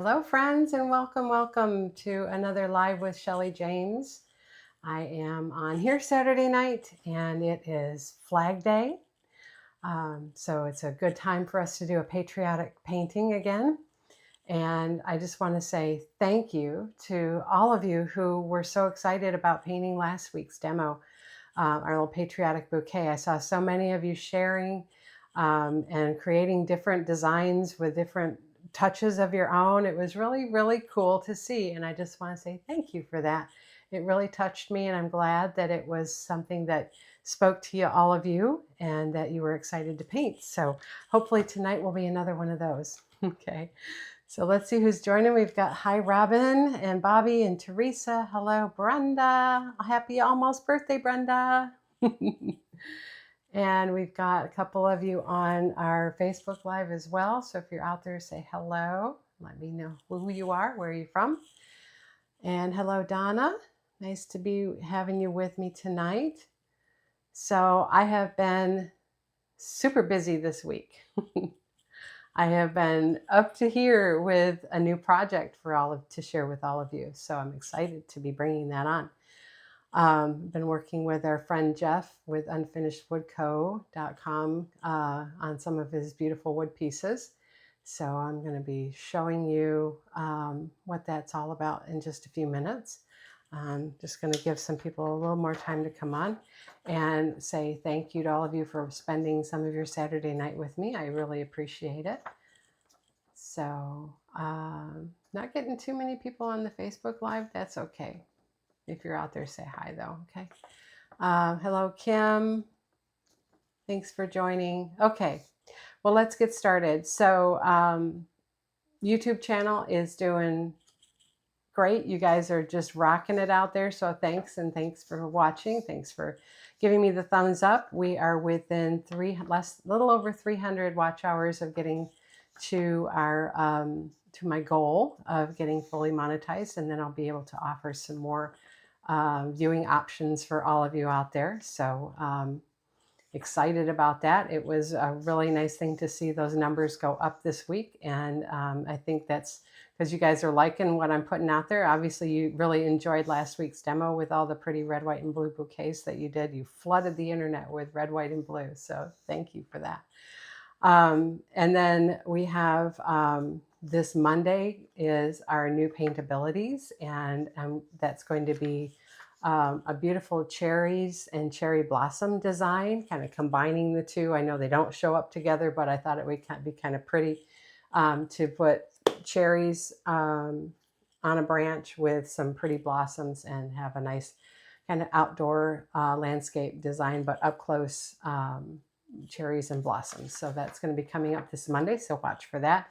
Hello, friends, and welcome to another Live with Shelly James. I am on here Saturday night, and it is Flag Day. So it's a good time for us to do a patriotic painting again. And I just want to say thank you to all of you who were so excited about painting last week's demo, our little patriotic bouquet. I saw so many of you sharing and creating different designs with different touches of your own. It was really cool to see, and I just want to say thank you for that. It really touched me, and I'm glad that it was something that spoke to you, all of you, and that you were excited to paint. So hopefully tonight will be another one of those. Okay, so let's see who's joining. We've got hi Robin and Bobby and Teresa. Hello Brenda. Happy almost birthday, Brenda. And we've got a couple of you on our Facebook Live as well. So if you're out there, say hello. Let me know who you are, where you're from. And hello, Donna. Nice to be having you with me tonight. So I have been super busy this week. I have been up to here with a new project to share with all of you. So I'm excited to be bringing that on. Been working with our friend Jeff with unfinishedwoodco.com on some of his beautiful wood pieces. So I'm going to be showing you what that's all about in just a few minutes. I'm just going to give some people a little more time to come on and say thank you to all of you for spending some of your Saturday night with me. I really appreciate it. So not getting too many people on the Facebook Live. That's okay. If you're out there, say hi though, okay? Hello, Kim. Thanks for joining. Okay, well, let's get started. So YouTube channel is doing great. You guys are just rocking it out there. So thanks, and thanks for watching. Thanks for giving me the thumbs up. We are within little over 300 watch hours of getting to our to my goal of getting fully monetized, and then I'll be able to offer some more viewing options for all of you out there. So excited about that. It was a really nice thing to see those numbers go up this week. And I think that's because you guys are liking what I'm putting out there. Obviously, you really enjoyed last week's demo with all the pretty red, white, and blue bouquets that you did. You flooded the internet with red, white, and blue. So thank you for that. And then we have this Monday is our new paintabilities, and that's going to be a beautiful cherries and cherry blossom design, kind of combining the two. I know they don't show up together, but I thought it would be kind of pretty to put cherries on a branch with some pretty blossoms and have a nice kind of outdoor landscape design, but up close cherries and blossoms. So that's going to be coming up this Monday, so watch for that.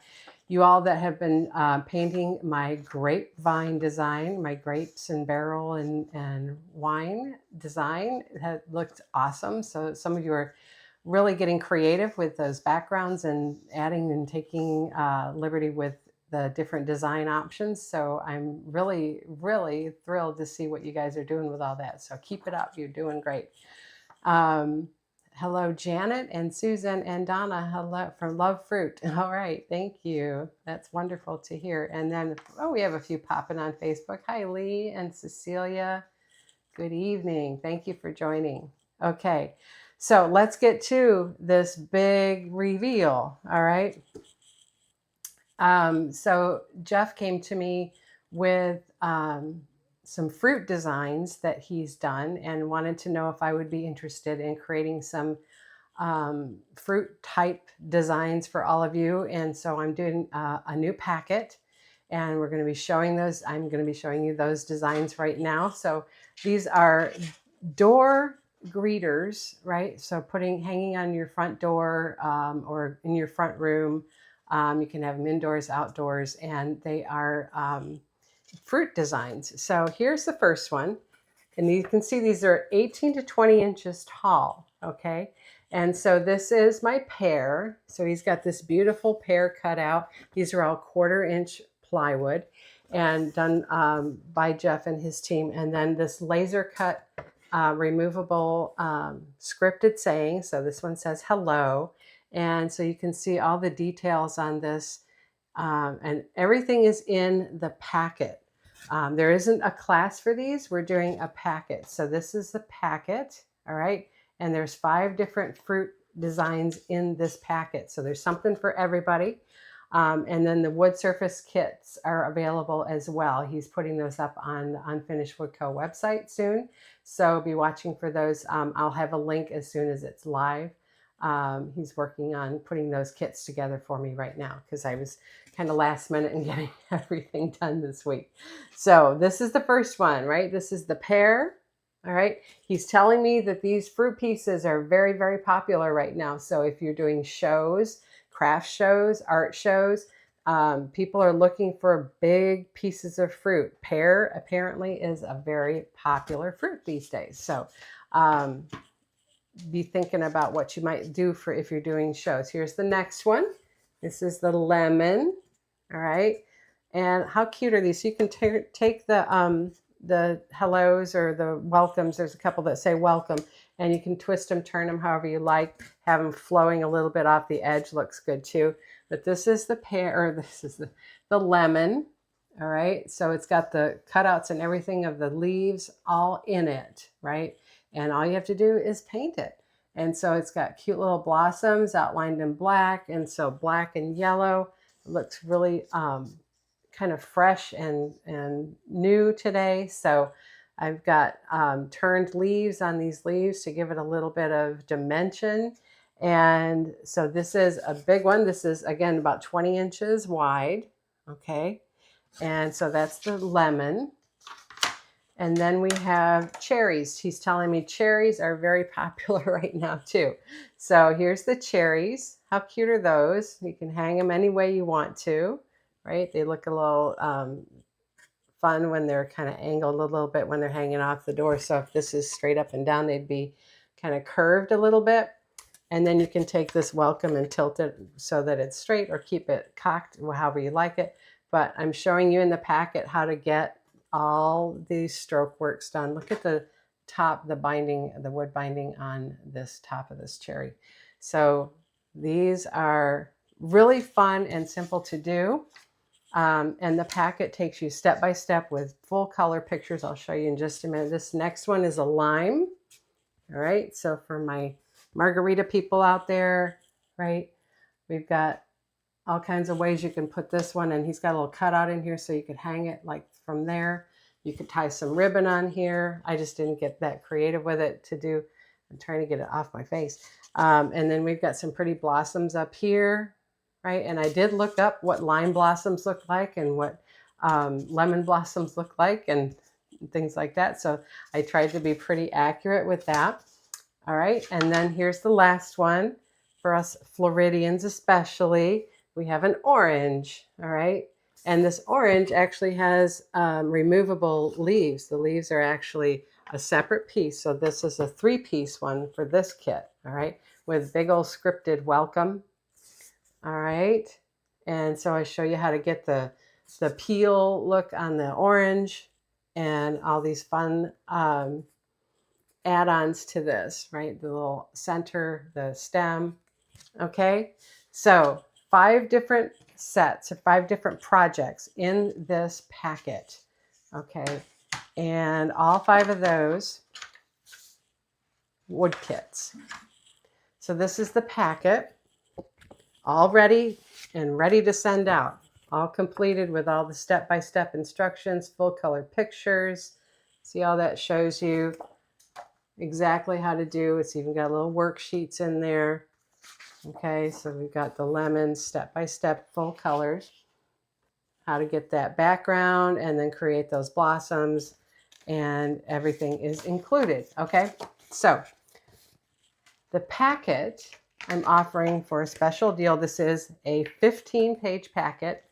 You all that have been painting my grapevine design, my grapes and barrel and wine design, that looked awesome. So some of you are really getting creative with those backgrounds and adding and taking liberty with the different design options. So I'm really thrilled to see what you guys are doing with all that. So keep it up. You're doing great. Hello, Janet and Susan and Donna. Hello from Love Fruit. All right, thank you. That's wonderful to hear. And then, we have a few popping on Facebook. Hi, Lee and Cecilia. Good evening. Thank you for joining. Okay, so let's get to this big reveal. All right. So Jeff came to me with some fruit designs that he's done and wanted to know if I would be interested in creating some fruit type designs for all of you. And so I'm doing a new packet, and we're going to be showing those. I'm going to be showing you those designs right now. So these are door greeters, right? So hanging on your front door or in your front room. You can have them indoors, outdoors, and they are fruit designs. So here's the first one. And you can see these are 18 to 20 inches tall, okay? And so this is my pear. So he's got this beautiful pear cut out. These are all 1/4 inch plywood and done by Jeff and his team. And then this laser cut removable scripted saying. So this one says hello. And so you can see all the details on this And everything is in the packet. There isn't a class for these. We're doing a packet. So this is the packet, all right? And there's 5 different fruit designs in this packet. So there's something for everybody. And then the wood surface kits are available as well. He's putting those up on the Unfinished Wood Co. website soon. So be watching for those. I'll have a link as soon as it's live. He's working on putting those kits together for me right now because I was kind of last minute in getting everything done this week. So this is the first one, right? This is the pear. All right. He's telling me that these fruit pieces are very, very popular right now. So if you're doing shows, craft shows, art shows, people are looking for big pieces of fruit. Pear apparently is a very popular fruit these days. So be thinking about what you might do for if you're doing shows. Here's the next one. This is the lemon. All right. And how cute are these? So you can take the hellos or the welcomes. There's a couple that say welcome, and you can twist them, turn them however you like, have them flowing a little bit off the edge. Looks good too. But this is the pear, or this is the lemon. All right. So it's got the cutouts and everything of the leaves all in it, right? And all you have to do is paint it. And so it's got cute little blossoms outlined in black. And so black and yellow. It looks really kind of fresh and new today. So I've got turned leaves on these leaves to give it a little bit of dimension. And so this is a big one. This is, again, about 20 inches wide. Okay. And so that's the lemon. And then we have cherries. He's telling me cherries are very popular right now too. So here's the cherries. How cute are those? You can hang them any way you want to, right? They look a little fun when they're kind of angled a little bit when they're hanging off the door. So if this is straight up and down, they'd be kind of curved a little bit. And then you can take this welcome and tilt it so that it's straight, or keep it cocked, however you like it. But I'm showing you in the packet how to get all these stroke works done. Look at the top, the binding, the wood binding on this top of this cherry. So these are really fun and simple to do. And the packet takes you step by step with full color pictures. I'll show you in just a minute. This next one is a lime. All right. So for my margarita people out there, right, we've got all kinds of ways you can put this one, and he's got a little cutout in here so you could hang it like from there. You could tie some ribbon on here. I just didn't get that creative with it to do. I'm trying to get it off my face. And then we've got some pretty blossoms up here, right? And I did look up what lime blossoms look like and what lemon blossoms look like and things like that. So I tried to be pretty accurate with that. All right. And then here's the last one for us Floridians especially. We have an orange. All right. And this orange actually has removable leaves. The leaves are actually a separate piece. So this is a 3-piece one for this kit. All right. With big old scripted welcome. All right. And so I show you how to get the peel look on the orange and all these fun add-ons to this, right? The little center, the stem. Okay. So 5 different sets, or 5 different projects in this packet. Okay. And all 5 of those wood kits. So this is the packet, all ready and ready to send out, all completed with all the step-by-step instructions, full color pictures. See all that shows you exactly how to do. It's even got little worksheets in there. Okay, so we've got the lemons, step-by-step, full colors, how to get that background and then create those blossoms, and everything is included. Okay, so the packet I'm offering for a special deal. This is a 15-page packet.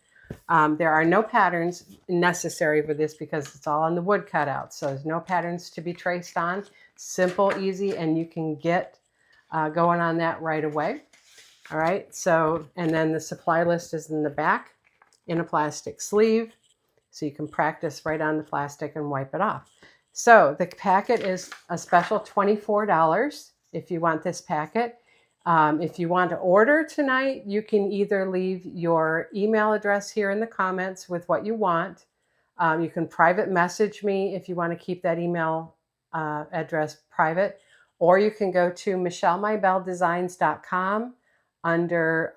There are no patterns necessary for this because it's all on the wood cutout. So there's no patterns to be traced on. Simple, easy, and you can get going on that right away. All right, so, and then the supply list is in the back in a plastic sleeve. So you can practice right on the plastic and wipe it off. So the packet is a special $24 if you want this packet. If you want to order tonight, you can either leave your email address here in the comments with what you want. You can private message me if you want to keep that email address private, or you can go to michellemybelledesigns.com under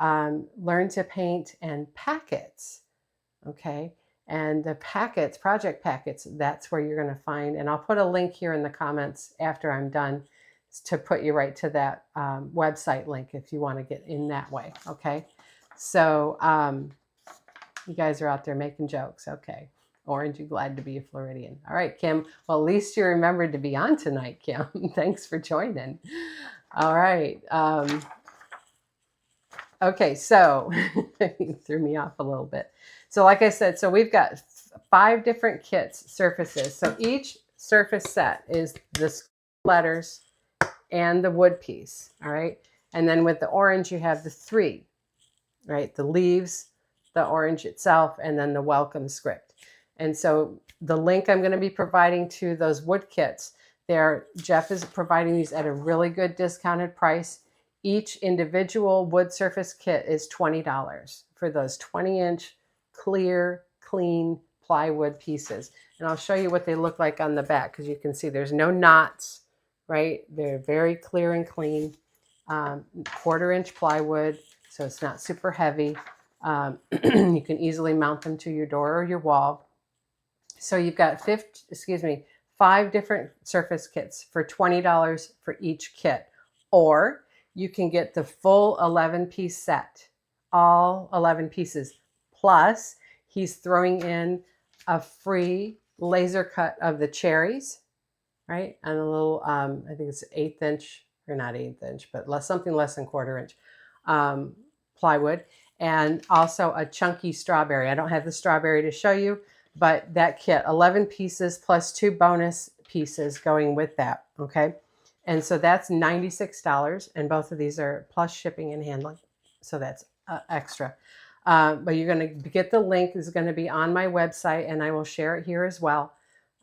Learn to Paint and Packets. Okay, and the packets, project packets, that's where you're going to find, and I'll put a link here in the comments after I'm done to put you right to that website link if you want to get in that way. Okay, so you guys are out there making jokes. Okay, Orange, you glad to be a Floridian. All right, Kim, well, at least you remembered to be on tonight, Kim. Thanks for joining. All right. Okay, so you threw me off a little bit. So like I said, so we've got 5 different kits, surfaces. So each surface set is the letters and the wood piece, all right? And then with the orange, you have the 3, right? The leaves, the orange itself, and then the welcome script. And so the link I'm going to be providing to those wood kits, Jeff is providing these at a really good discounted price. Each individual wood surface kit is $20 for those 20-inch clear, clean plywood pieces. And I'll show you what they look like on the back, because you can see there's no knots, right? They're very clear and clean. 1/4-inch plywood, so it's not super heavy. You can easily mount them to your door or your wall. So you've got 5 different surface kits for $20 for each kit. Or you can get the full 11-piece set, all 11 pieces. Plus, he's throwing in a free laser cut of the cherries, right? And a little, I think it's 1/8 inch, or not 1/8 inch, but something less than 1/4 inch plywood. And also a chunky strawberry. I don't have the strawberry to show you, but that kit, 11 pieces plus 2 bonus pieces going with that, okay? And so that's $96, and both of these are plus shipping and handling, so that's extra. But you're going to get the link is going to be on my website, and I will share it here as well,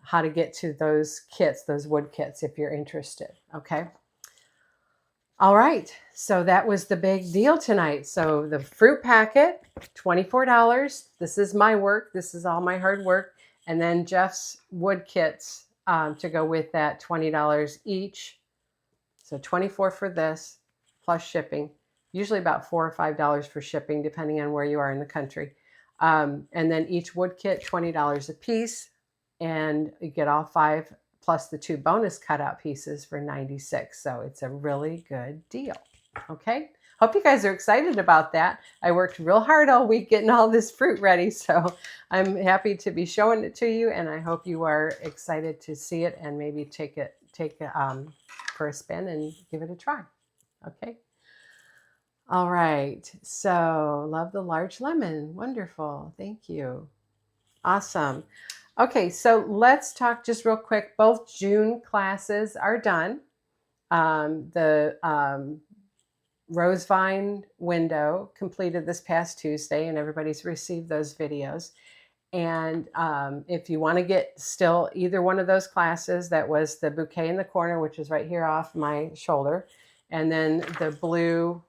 how to get to those kits, those wood kits, if you're interested, okay? All right, so that was the big deal tonight. So the fruit packet, $24. This is my work. This is all my hard work. And then Jeff's wood kits to go with that, $20 each. So $24 for this, plus shipping. Usually about $4 or $5 for shipping, depending on where you are in the country. And then each wood kit, $20 a piece. And you get all 5 plus the 2 bonus cutout pieces for $96. So it's a really good deal. Okay. Hope you guys are excited about that. I worked real hard all week getting all this fruit ready. So I'm happy to be showing it to you. And I hope you are excited to see it and maybe take it for a spin and give it a try. Okay. All right. So love the large lemon. Wonderful. Thank you. Awesome. Okay, so let's talk just real quick. Both June classes are done. The Rose Vine window completed this past Tuesday, and everybody's received those videos. And if you want to get still either one of those classes, that was the bouquet in the corner, which is right here off my shoulder. And then the blue,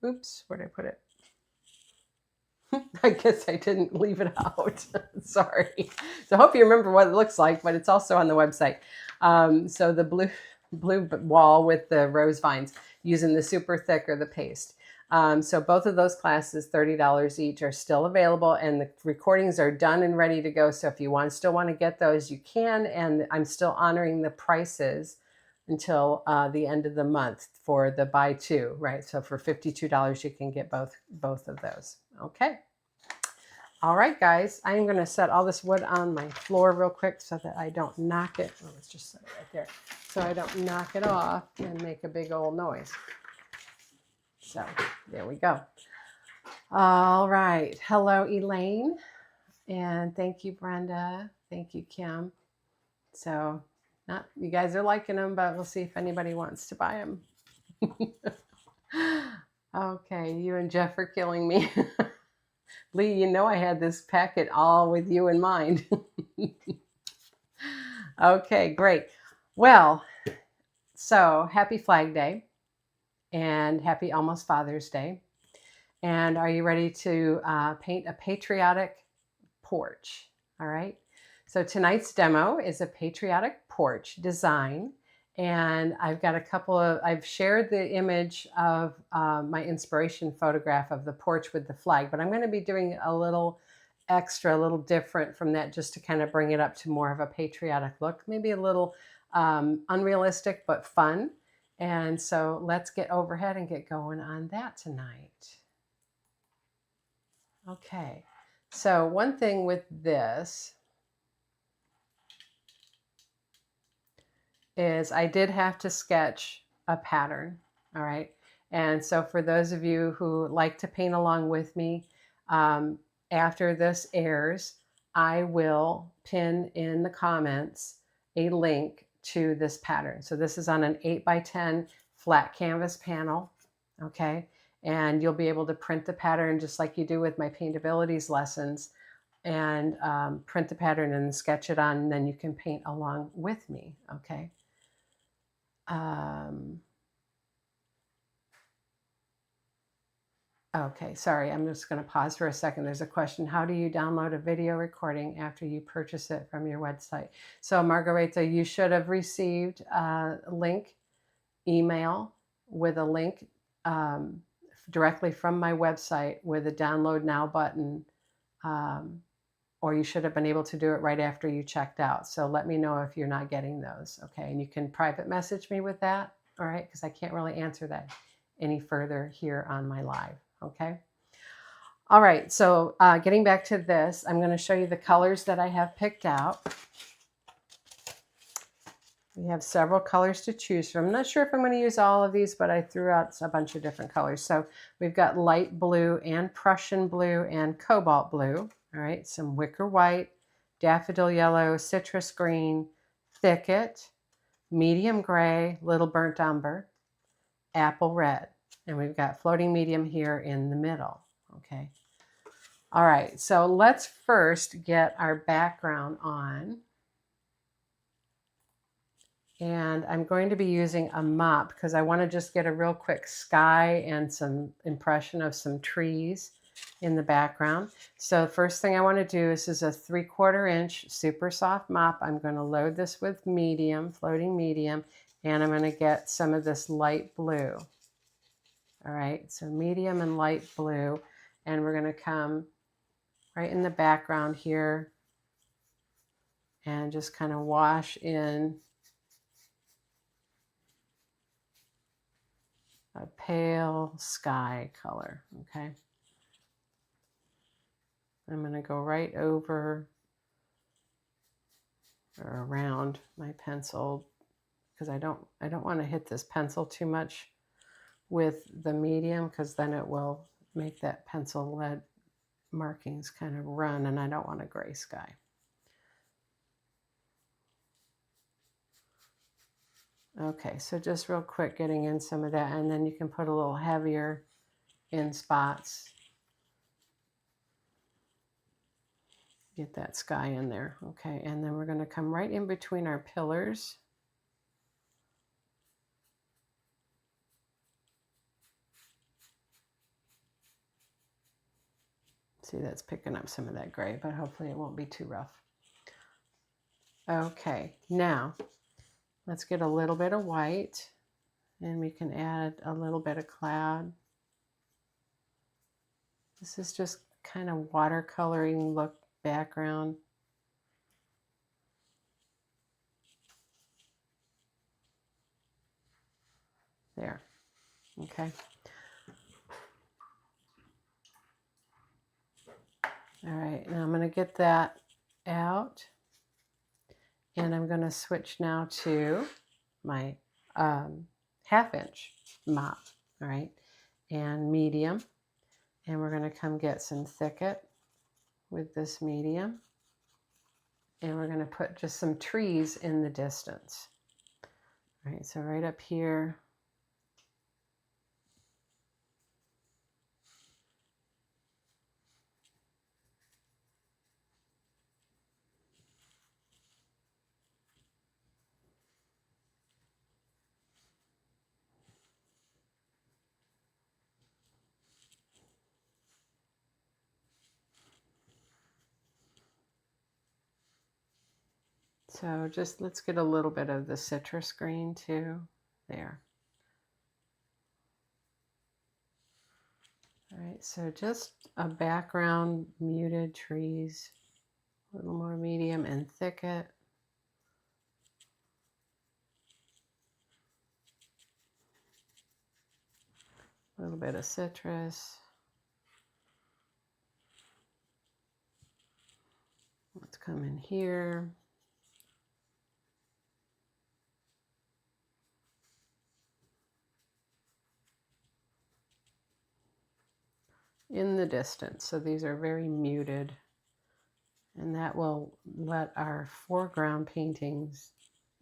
oops, where did I put it? I guess I didn't leave it out. Sorry. So I hope you remember what it looks like, but it's also on the website. So the blue wall with the rose vines using the super thick or the paste. So both of those classes, $30 each, are still available, and the recordings are done and ready to go. So if you still want to get those, you can. And I'm still honoring the prices until the end of the month for the buy 2, right? So for $52, you can get both of those. Okay. All right, guys, I am going to set all this wood on my floor real quick so that I don't knock it. Oh, let's just set it right there. So I don't knock it off and make a big old noise. So there we go. All right. Hello, Elaine. And thank you, Brenda. Thank you, Kim. So you guys are liking them, but we'll see if anybody wants to buy them. Okay, you and Jeff are killing me. Lee, you know I had this packet all with you in mind. Okay, great. Well, so happy Flag Day. and happy almost Father's Day. And are you ready to paint a patriotic porch? All right. So tonight's demo is a patriotic porch design. And I've got a couple of, I've shared the image of my inspiration photograph of the porch with the flag, but I'm going to be doing a little extra, a little different from that, just to kind of bring it up to more of a patriotic look, maybe a little unrealistic, but fun. And so let's get overhead and get going on that tonight. Okay, so one thing with this is I did have to sketch a pattern, all right? And so for those of you who like to paint along with me, after this airs, I will pin in the comments a link to this pattern. So this is on an 8x10 flat canvas panel, okay? And you'll be able to print the pattern just like you do with my paintabilities lessons, and print the pattern and sketch it on, and then you can paint along with me, okay? Okay, sorry, I'm just going to pause for a second. There's a question. How do you download a video recording after you purchase it from your website? So Margareta, you should have received a link, email with a link directly from my website with a download now button, or you should have been able to do it right after you checked out. So let me know if you're not getting those, okay? And you can private message me with that, all right? Because I can't really answer that any further here on my live, okay? All right, so getting back to this, I'm going to show you the colors that I have picked out. We have several colors to choose from. I'm not sure if I'm going to use all of these, but I threw out a bunch of different colors. So we've got light blue and Prussian blue and cobalt blue. All right, some wicker white, daffodil yellow, citrus green, thicket, medium gray, little burnt umber, apple red. And we've got floating medium here in the middle, okay? All right, so let's first get our background on. And I'm going to be using a mop because I want to just get a real quick sky and some impression of some trees in the background. So first thing I want to do is a 3/4 inch super soft mop. I'm going to load this with medium, floating medium, and I'm going to get some of this light blue. All right, so medium and light blue, and we're going to come right in the background here and just kind of wash in a pale sky color, okay? I'm going to go right over or around my pencil because I don't want to hit this pencil too much with the medium, because then it will make that pencil lead markings kind of run, and I don't want a gray sky. Okay, so just real quick getting in some of that, and then you can put a little heavier in spots. Get that sky in there, okay? And then we're going to come right in between our pillars. See, that's picking up some of that gray, but hopefully it won't be too rough. Okay, now let's get a little bit of white, and we can add a little bit of cloud. This is just kind of watercoloring look background. There, okay. All right, now I'm going to get that out, and I'm going to switch now to my 1/2 inch mop, all right, and medium, and we're going to come get some thicket with this medium, and we're going to put just some trees in the distance. All right, so right up here, So just let's get a little bit of the citrus green too. There. All right, so just a background, muted trees, a little more medium and thicket. A little bit of citrus. Let's come in here. In the distance, so these are very muted, and that will let our foreground paintings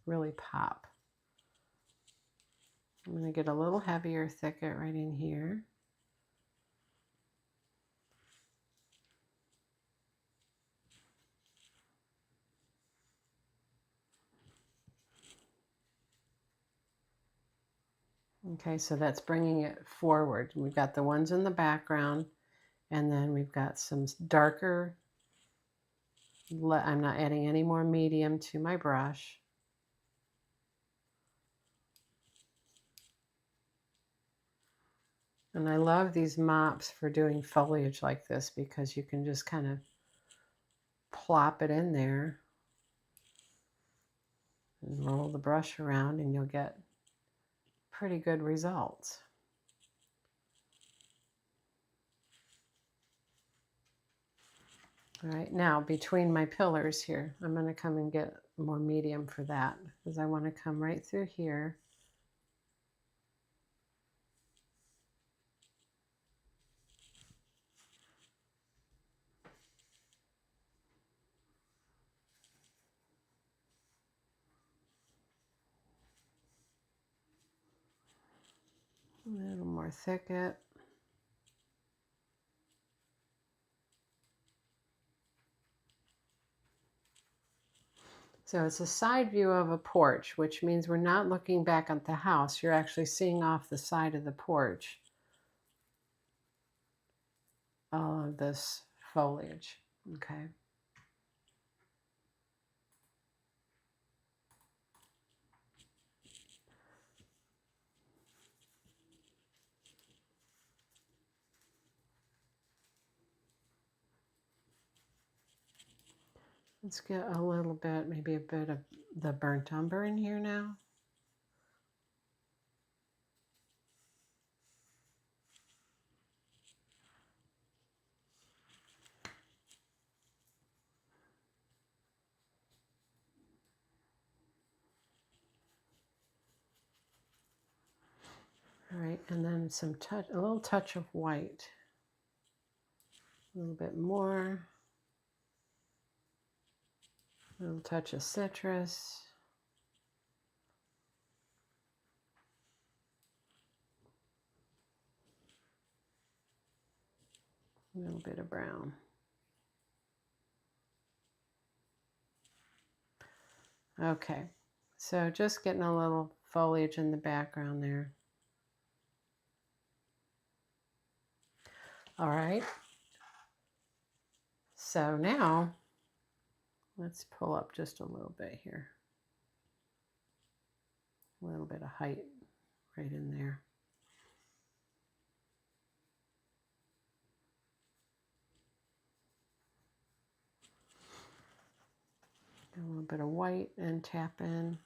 really pop. I'm going to get a little heavier thicket right in here. Okay, so that's bringing it forward. We've got the ones in the background, and then we've got some darker. I'm not adding any more medium to my brush. And I love these mops for doing foliage like this because you can just kind of plop it in there and roll the brush around and you'll get pretty good results. All right, now between my pillars here, I'm going to come and get more medium for that because I want to come right through here. A little more thicket. So it's a side view of a porch, which means we're not looking back at the house. You're actually seeing off the side of the porch all of this foliage, okay? Let's get a little bit, maybe a bit of the burnt umber in here now. All right, and then a little touch of white. A little bit more. A little touch of citrus. A little bit of brown. Okay, so just getting a little foliage in the background there. All right, so now let's pull up just a little bit here. A little bit of height right in there. A little bit of white and tap in.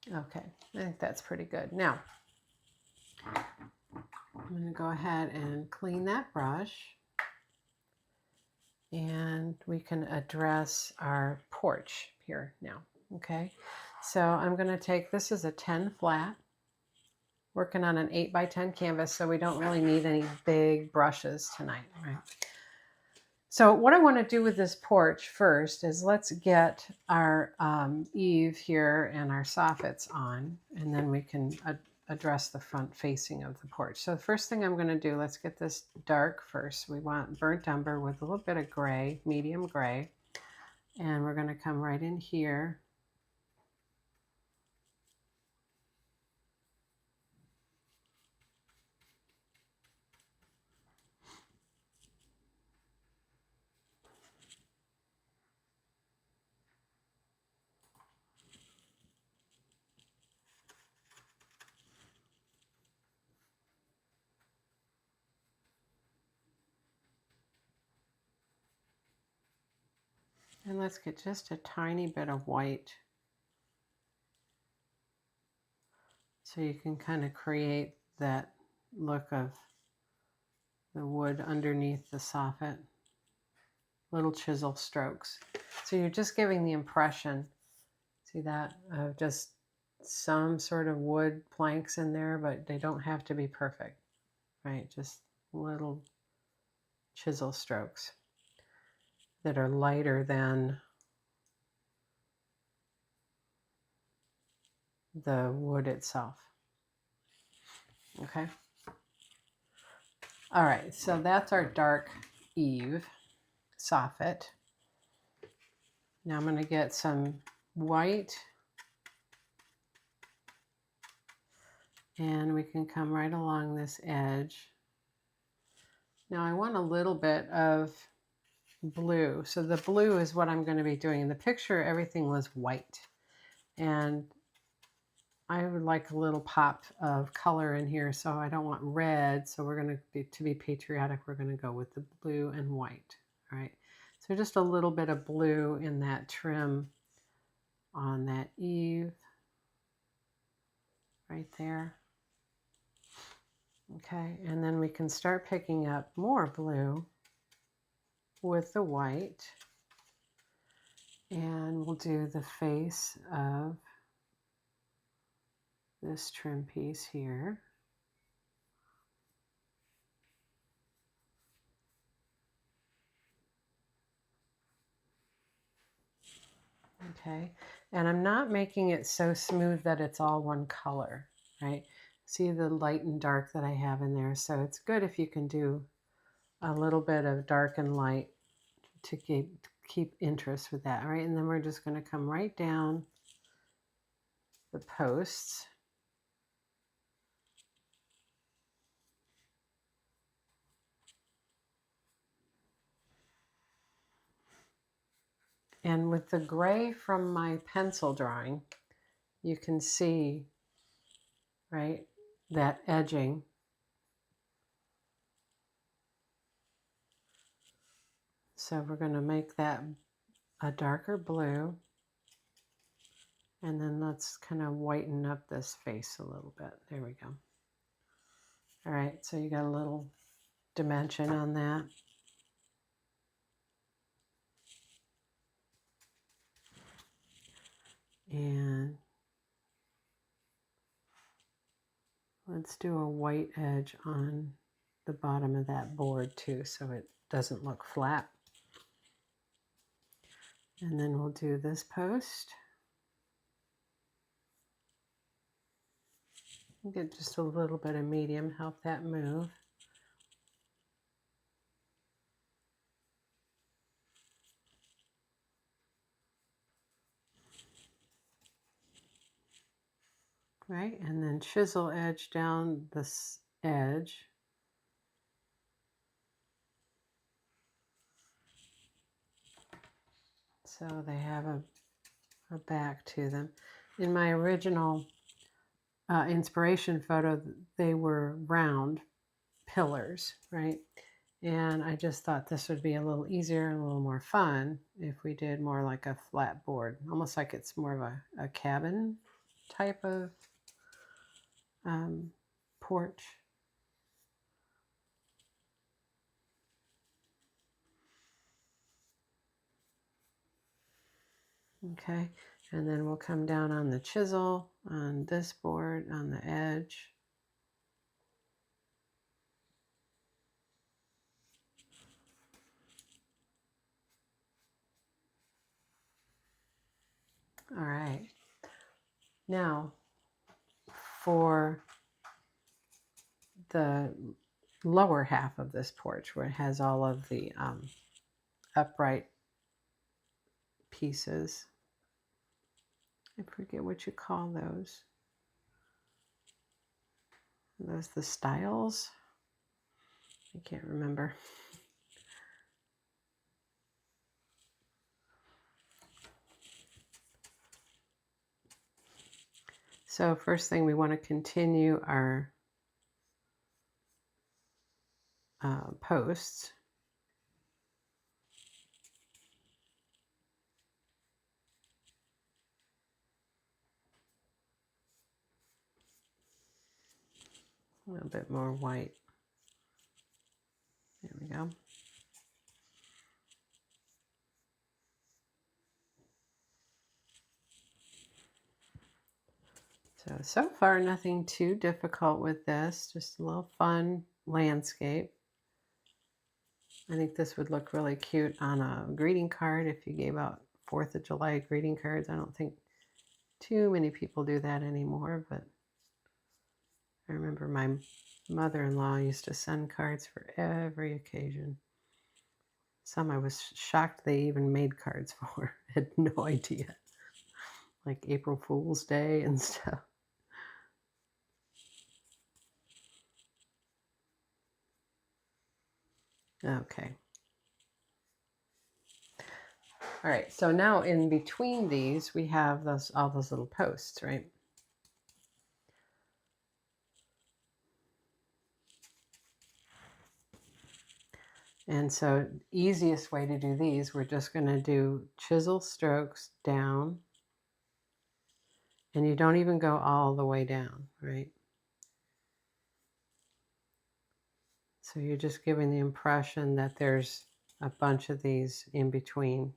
Okay, I think that's pretty good. Now, I'm going to go ahead and clean that brush. And we can address our porch here now, okay? So I'm going to take, this is a 10 flat, working on an 8 by 10 canvas, so we don't really need any big brushes tonight, right? So what I want to do with this porch first is let's get our Eve here and our soffits on, and then we can address the front facing of the porch. So the first thing I'm going to do, let's get this dark first. We want burnt umber with a little bit of gray, medium gray, and we're going to come right in here. And let's get just a tiny bit of white so you can kind of create that look of the wood underneath the soffit. Little chisel strokes. So you're just giving the impression, see that, of just some sort of wood planks in there, but they don't have to be perfect, right? Just little chisel strokes that are lighter than the wood itself. Okay. All right, so that's our dark Eve Sophet. Now I'm going to get some white, and we can come right along this edge. Now I want a little bit of blue. So the blue is what I'm going to be doing. In the picture, everything was white. And I would like a little pop of color in here, so I don't want red. So we're going to be patriotic, we're going to go with the blue and white. All right. So just a little bit of blue in that trim on that Eve right there. Okay, and then we can start picking up more blue with the white, and we'll do the face of this trim piece here. Okay, and I'm not making it so smooth that it's all one color, right? See the light and dark that I have in there, so it's good if you can do a little bit of dark and light to keep interest with that. All right, and then we're just going to come right down the posts. And with the gray from my pencil drawing, you can see, right, that edging. So we're going to make that a darker blue. And then let's kind of whiten up this face a little bit. There we go. All right, so you got a little dimension on that. And let's do a white edge on the bottom of that board too, so it doesn't look flat. And then we'll do this post. Get just a little bit of medium, help that move. Right, and then chisel edge down this edge. So they have a back to them. In my original inspiration photo, they were round pillars, right? And I just thought this would be a little easier and a little more fun if we did more like a flat board, almost like it's more of a cabin type of porch. Okay, and then we'll come down on the chisel on this board on the edge. All right, now for the lower half of this porch where it has all of the upright pieces, I forget what you call those. Are those the stiles? I can't remember. So first thing, we want to continue our posts. A little bit more white. There we go. So far nothing too difficult with this, just a little fun landscape. I think this would look really cute on a greeting card if you gave out 4th of July greeting cards. I don't think too many people do that anymore, but I remember my mother-in-law used to send cards for every occasion. Some I was shocked they even made cards for. I had no idea. Like April Fool's Day and stuff. Okay. All right, so now in between these, we have all those little posts, right? And so easiest way to do these, we're just going to do chisel strokes down. And you don't even go all the way down, right? So you're just giving the impression that there's a bunch of these in between.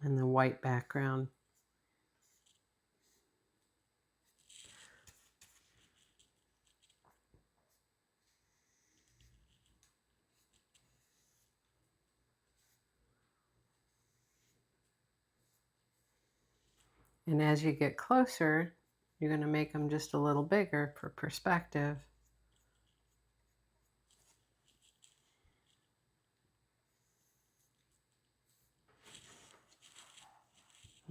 And the white background. And as you get closer, you're going to make them just a little bigger for perspective.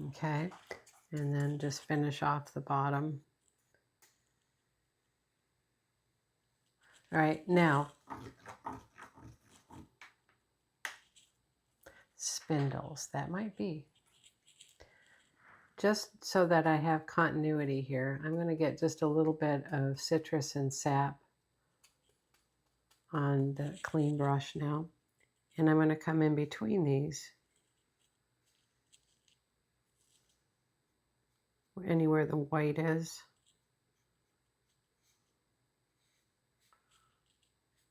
Okay, and then just finish off the bottom. All right, now spindles, that might be. Just so that I have continuity here, I'm going to get just a little bit of citrus and sap on the clean brush now. And I'm going to come in between these, anywhere the white is,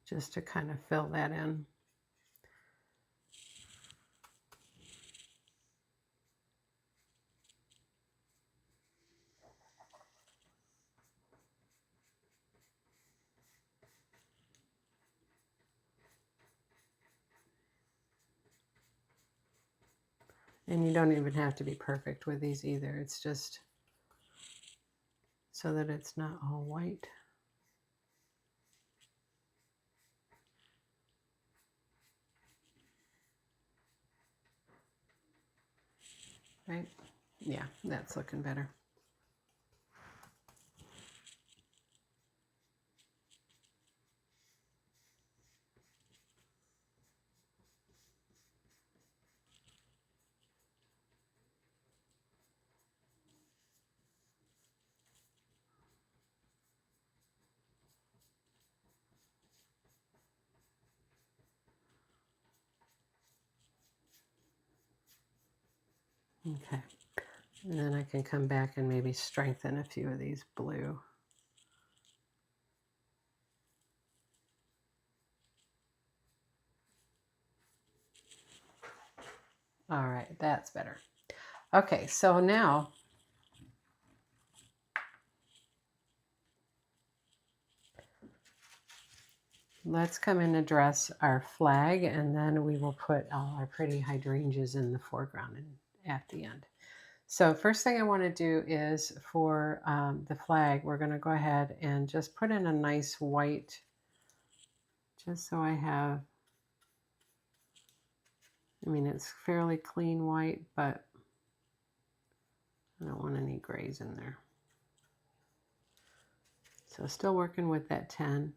just to kind of fill that in. And you don't even have to be perfect with these either. It's just so that it's not all white. Right? Yeah, that's looking better. Okay, and then I can come back and maybe strengthen a few of these blue. All right, that's better. Okay, so now let's come in and dress our flag, and then we will put all our pretty hydrangeas in the foreground and at the end. So first thing I want to do is for the flag, we're going to go ahead and just put in a nice white, just so I have, I mean, it's fairly clean white, but I don't want any grays in there. So still working with that 10.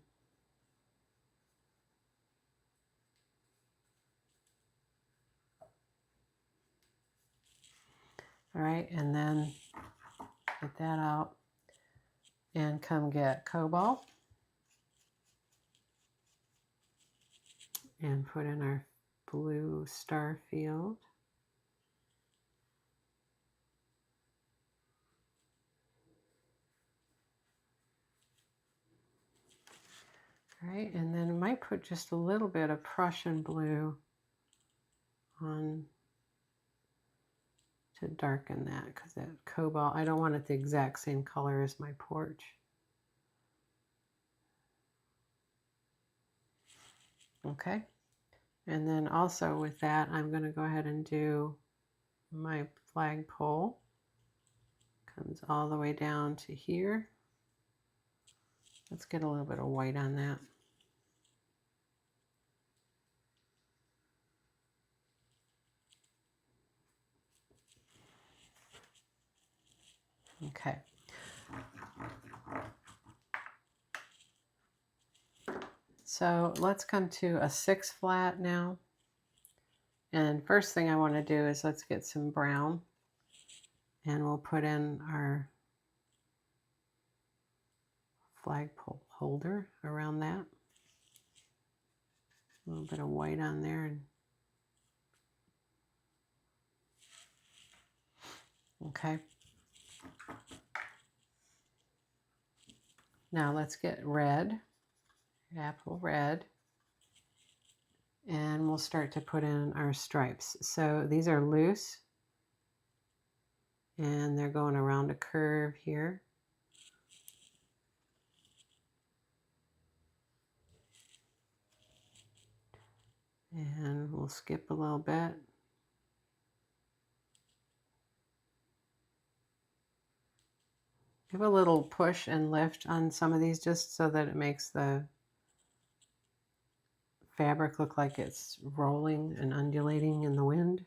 All right, and then get that out and come get Cobalt and put in our blue star field. All right, and then I might put just a little bit of Prussian blue on to darken that, because that cobalt, I don't want it the exact same color as my porch. Okay, and then also with that, I'm going to go ahead and do my flagpole. Comes all the way down to here. Let's get a little bit of white on that. Okay. So let's come to a 6 flat now. And first thing I want to do is let's get some brown, and we'll put in our flagpole holder around that. A little bit of white on there. And okay. Now let's get red, apple red, and we'll start to put in our stripes. So these are loose, and they're going around a curve here. And we'll skip a little bit. Give a little push and lift on some of these just so that it makes the fabric look like it's rolling and undulating in the wind.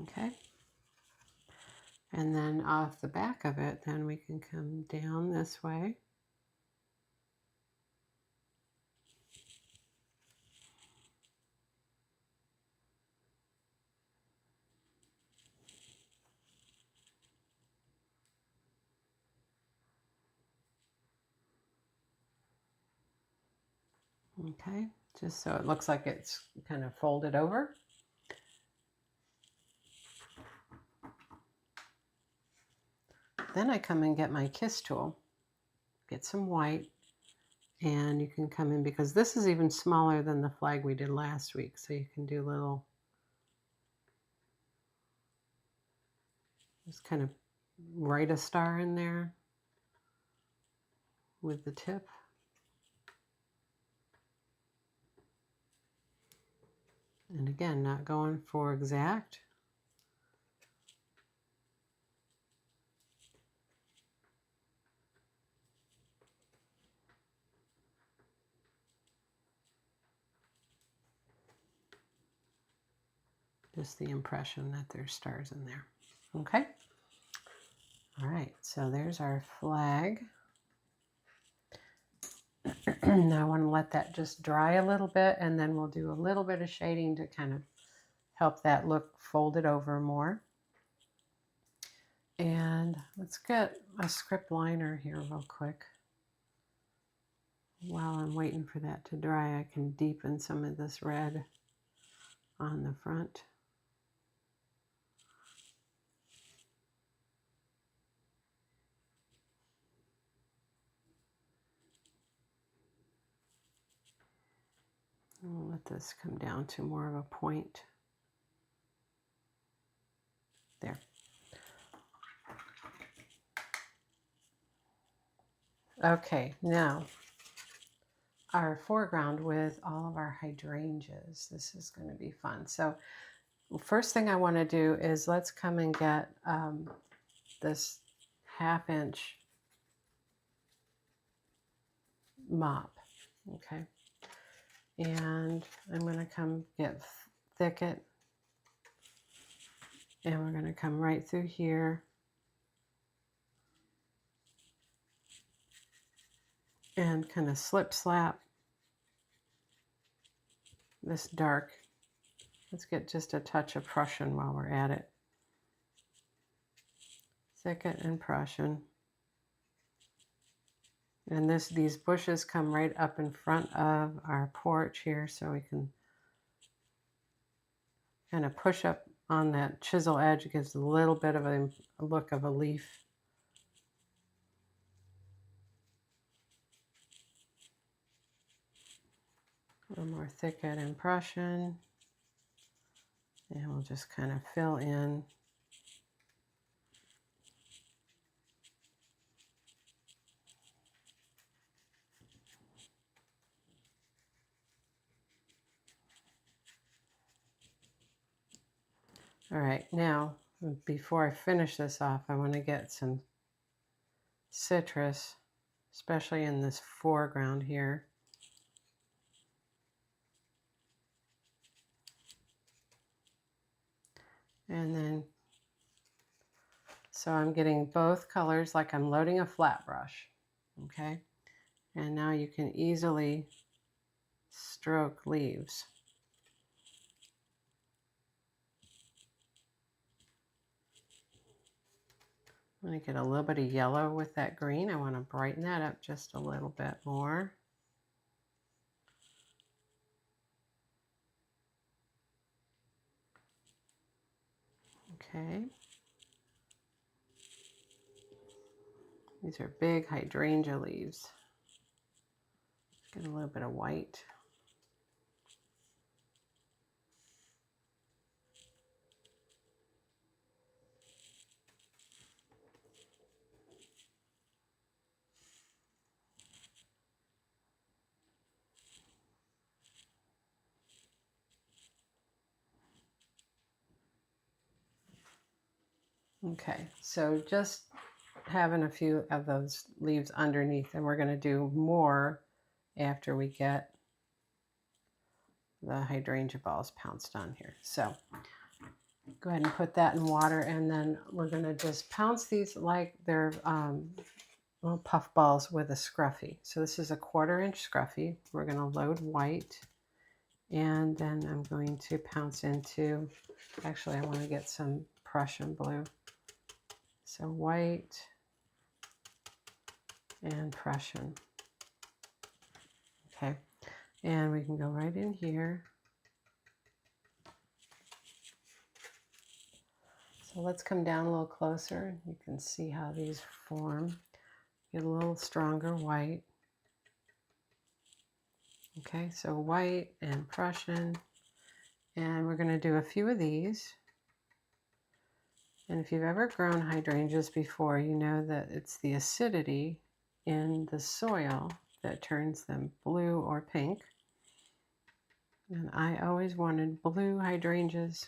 Okay. And then off the back of it, then we can come down this way. Okay, just so it looks like it's kind of folded over. Then I come and get my kiss tool, get some white, and you can come in, because this is even smaller than the flag we did last week, so you can do little, just kind of write a star in there with the tip. And again, not going for exact. Just the impression that there's stars in there. Okay. All right, so there's our flag. Now I want to let that just dry a little bit, and then we'll do a little bit of shading to kind of help that look folded over more. And let's get a script liner here real quick. While I'm waiting for that to dry, I can deepen some of this red on the front. We'll let this come down to more of a point. There. Okay, now our foreground with all of our hydrangeas. This is going to be fun. So first thing I want to do is let's come and get this 1/2 inch mop. Okay. And I'm going to come get thicket, and we're going to come right through here and kind of slip slap this dark. Let's get just a touch of Prussian while we're at it. Thicket and Prussian. And these bushes come right up in front of our porch here, so we can kind of push up on that chisel edge. It gives a little bit of a look of a leaf. A little more thicket impression. And we'll just kind of fill in. All right, now, before I finish this off, I want to get some citrus, especially in this foreground here. And then, so I'm getting both colors like I'm loading a flat brush, okay? And now you can easily stroke leaves. I'm going to get a little bit of yellow with that green. I want to brighten that up just a little bit more. Okay. These are big hydrangea leaves. Get a little bit of white. Okay, so just having a few of those leaves underneath, and we're going to do more after we get the hydrangea balls pounced on here. So go ahead and put that in water, and then we're going to just pounce these like they're little puff balls with a scruffy. So this is a 1/4 inch scruffy. We're going to load white, and then I'm going to pounce into, actually I want to get some Prussian blue. So white and Prussian. Okay, and we can go right in here. So let's come down a little closer. You can see how these form. Get a little stronger white. Okay, so white and Prussian. And we're going to do a few of these. And if you've ever grown hydrangeas before, you know that it's the acidity in the soil that turns them blue or pink. And I always wanted blue hydrangeas,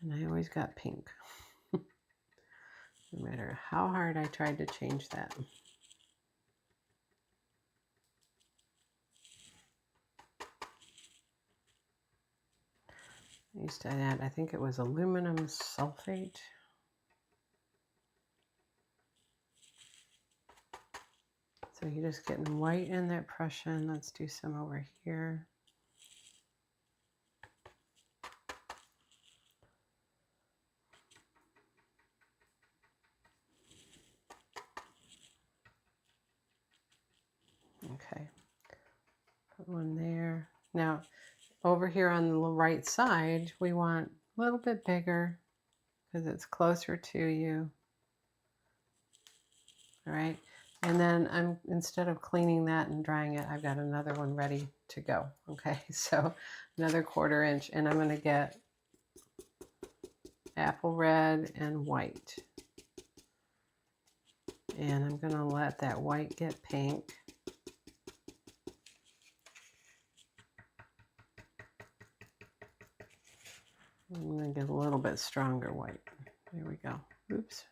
and I always got pink. No matter how hard I tried to change that. I used to add, I think it was aluminum sulfate. So you're just getting white in that Prussian. Let's do some over here. Okay, put one there. Now, over here on the right side, we want a little bit bigger because it's closer to you. All right, and then instead of cleaning that and drying it, I've got another one ready to go. Okay, so another 1/4 inch, and I'm going to get apple red and white. And I'm going to let that white get pink. I'm going to get a little bit stronger white. There we go. Oops.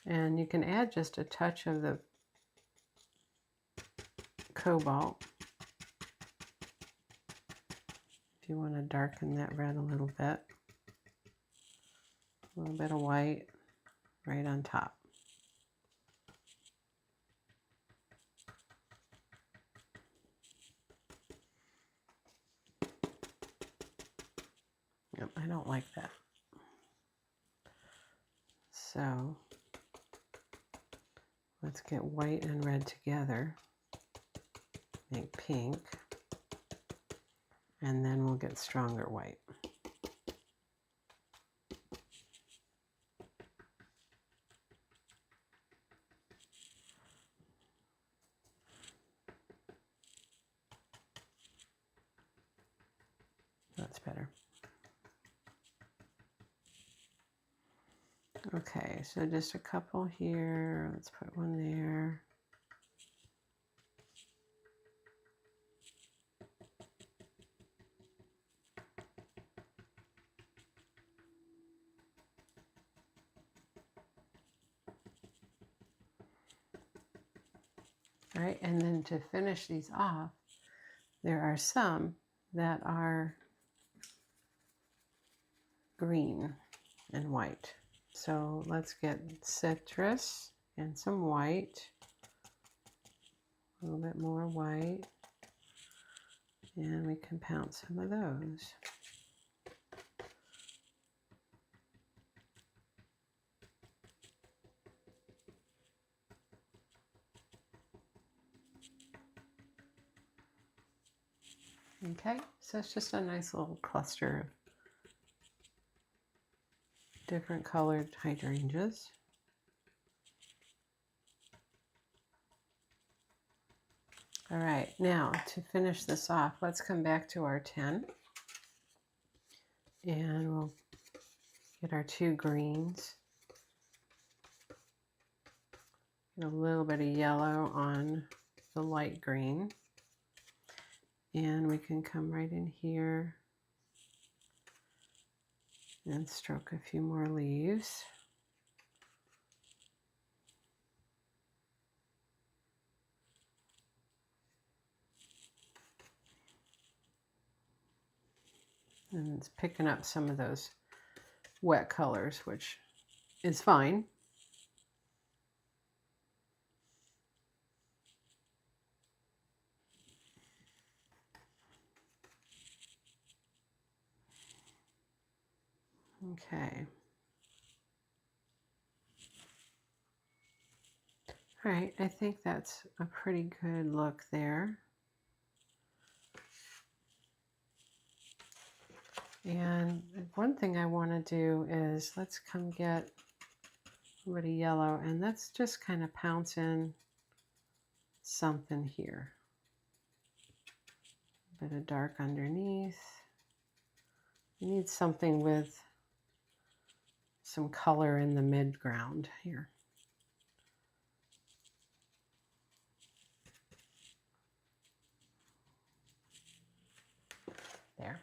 And you can add just a touch of the cobalt if you want to darken that red a little bit. A little bit of white right on top. Yep, I don't like that. So let's get white and red together. Make pink. and then we'll get stronger white. That's better. Okay, so just a couple here. Let's put one there. All right, and then to finish these off, there are some that are green and white. So let's get citrus and some white, a little bit more white, and we can pounce some of those. Okay, so it's just a nice little cluster of different colored hydrangeas. All right, now to finish this off, let's come back to our 10 and we'll get our 2 greens. Get a little bit of yellow on the light green. And we can come right in here and stroke a few more leaves. And it's picking up some of those wet colors, which is fine. Okay. All right, I think that's a pretty good look there. And one thing I want to do is let's come get a little bit of yellow and let's just kind of pounce in something here. A bit of dark underneath. You need something with some color in the mid-ground here. There.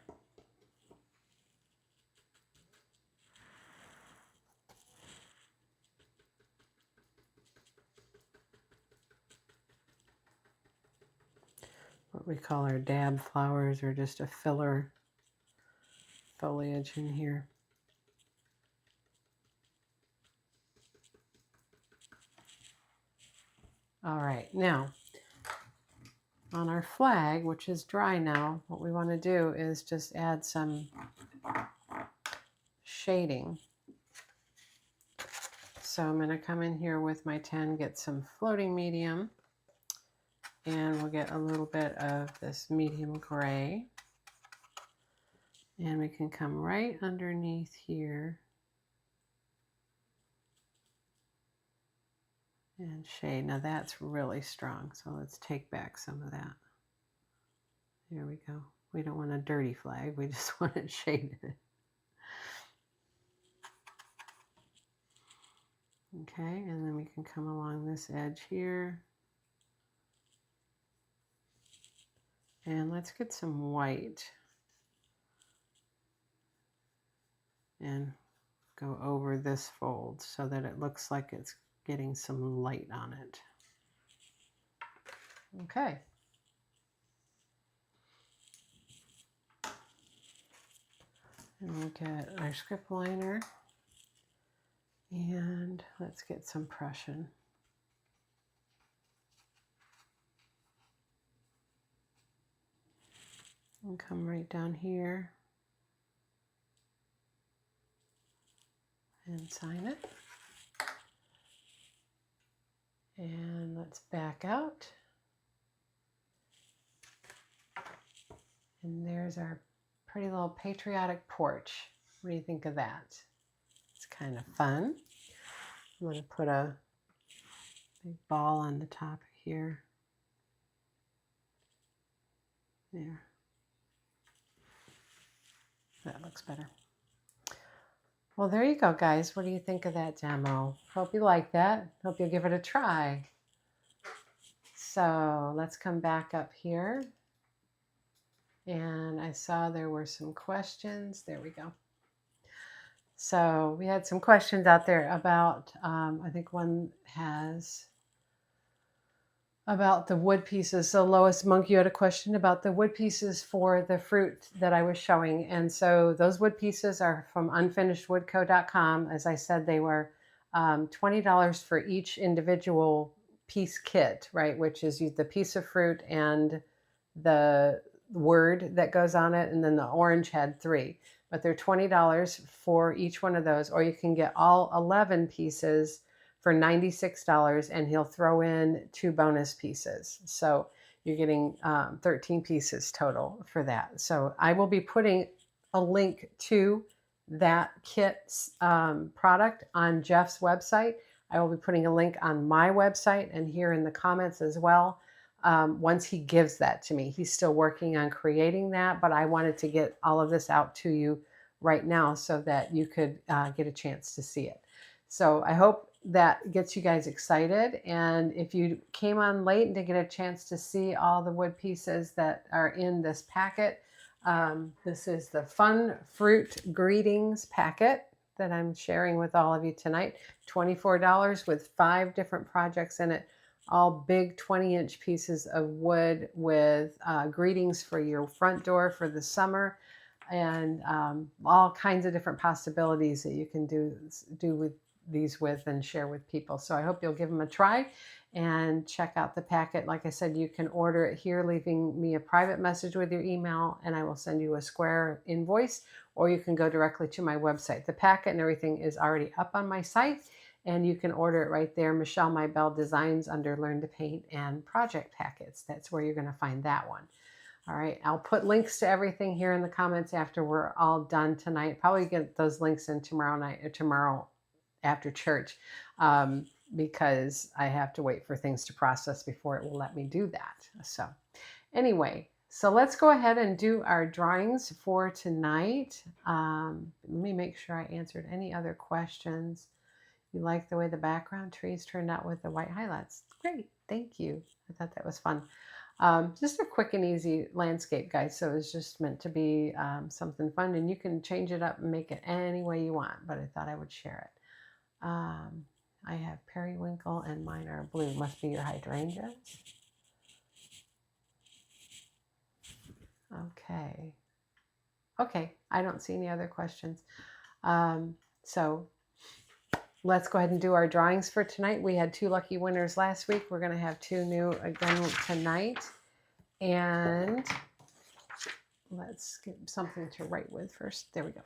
What we call our dab flowers, or just a filler foliage in here. All right, now on our flag, which is dry now, what we want to do is just add some shading. So I'm going to come in here with my 10, get some floating medium, and we'll get a little bit of this medium gray. And we can come right underneath here and shade. Now that's really strong, so let's take back some of that. There we go. We don't want a dirty flag, we just want it shaded. Okay, and then we can come along this edge here. And let's get some white and go over this fold so that it looks like it's getting some light on it. Okay. And we'll get our script liner and let's get some Prussian. And come right down here and sign it. And let's back out And there's our pretty little patriotic porch. What do you think of that? It's kind of fun. I'm going to put a big ball on the top here. There. That looks better. Well, there you go, guys. What do you think of that demo? Hope you like that. Hope you'll give it a try. So let's come back up here. And I saw there were some questions. There we go. So we had some questions out there about, I think one has about the wood pieces. So Lois Monk, you had a question about the wood pieces for the fruit that I was showing. And so those wood pieces are from unfinishedwoodco.com. As I said, they were $20 for each individual piece kit, right? Which is the piece of fruit and the word that goes on it. And then the orange had 3, but they're $20 for each one of those, or you can get all 11 pieces for $96, and he'll throw in 2 bonus pieces. So you're getting 13 pieces total for that. So I will be putting a link to that kit's product on Jeff's website. I will be putting a link on my website and here in the comments as well. Once he gives that to me. He's still working on creating that, but I wanted to get all of this out to you right now so that you could get a chance to see it. So I hope that gets you guys excited. And if you came on late and didn't get a chance to see all the wood pieces that are in this packet, this is the Fun Fruit Greetings packet that I'm sharing with all of you tonight. $24 with 5 different projects in it. All big 20-inch pieces of wood with greetings for your front door for the summer, and all kinds of different possibilities that you can do with these with and share with people. So I hope you'll give them a try and check out the packet. Like I said, you can order it here, leaving me a private message with your email, and I will send you a square invoice, or you can go directly to my website. The packet and everything is already up on my site, and you can order it right there. Michelle My Belle Designs under Learn to Paint and Project Packets. That's where you're going to find that one. All right, I'll put links to everything here in the comments after we're all done tonight. Probably get those links in tomorrow night or tomorrow after church, because I have to wait for things to process before it will let me do that. So anyway, so let's go ahead and do our drawings for tonight. Let me make sure I answered any other questions. You like the way the background trees turned out with the white highlights? Great, thank you. I thought that was fun. Just a quick and easy landscape, guys. So it's just meant to be something fun, and you can change it up and make it any way you want, but I thought I would share it. I have periwinkle and mine are blue. Must be your hydrangeas. Okay. Okay, I don't see any other questions. So let's go ahead and do our drawings for tonight. We had 2 lucky winners last week. We're going to have 2 new again tonight. And let's get something to write with first. There we go.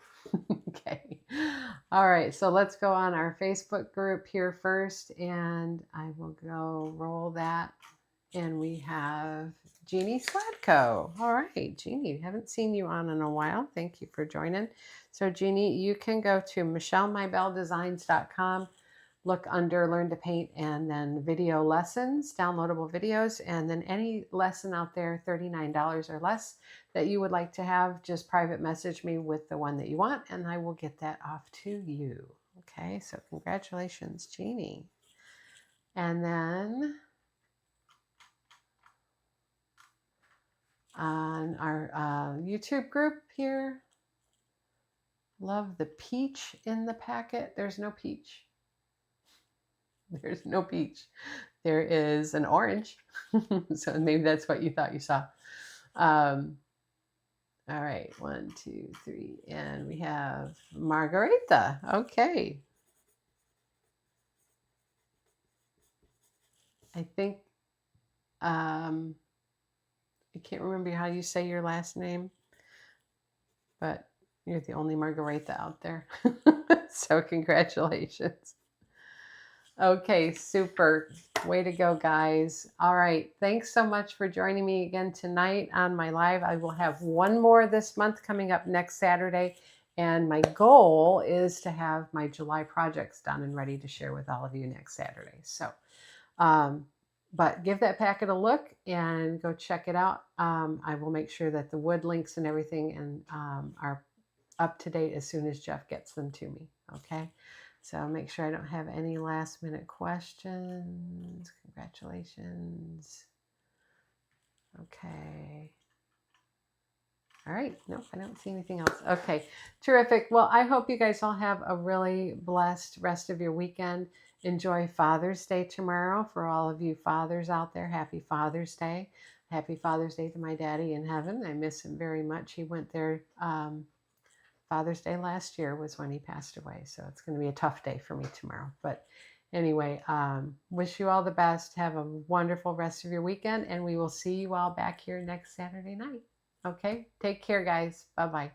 Okay. All right. So let's go on our Facebook group here first, and I will go roll that. And we have Jeannie Sladko. All right, Jeannie, haven't seen you on in a while. Thank you for joining. So Jeannie, you can go to michellemybelledesigns.com, look under Learn to Paint, and then video lessons, downloadable videos, and then any lesson out there, $39 or less, that you would like to have, just private message me with the one that you want, and I will get that off to you. Okay, so congratulations, Jeannie. And then on our YouTube group here, love the peach in the packet. There's no peach. There's no peach. There is an orange. So maybe that's what you thought you saw. All right, 1, 2, 3, and we have Margarita. Okay. I think, I can't remember how you say your last name, but you're the only Margarita out there. So congratulations. Okay, super. Way to go, guys. All right. Thanks so much for joining me again tonight on my live. I will have one more this month coming up next Saturday. And my goal is to have my July projects done and ready to share with all of you next Saturday. So, but give that packet a look and go check it out. I will make sure that the wood links and everything and are up to date as soon as Jeff gets them to me. Okay. So make sure I don't have any last minute questions. Congratulations. Okay. All right. Nope, I don't see anything else. Okay. Terrific. Well, I hope you guys all have a really blessed rest of your weekend. Enjoy Father's Day tomorrow for all of you fathers out there. Happy Father's Day. Happy Father's Day to my daddy in heaven. I miss him very much. He went there Father's Day last year was when he passed away. So it's going to be a tough day for me tomorrow. But anyway, wish you all the best. Have a wonderful rest of your weekend. And we will see you all back here next Saturday night. Okay. Take care, guys. Bye-bye.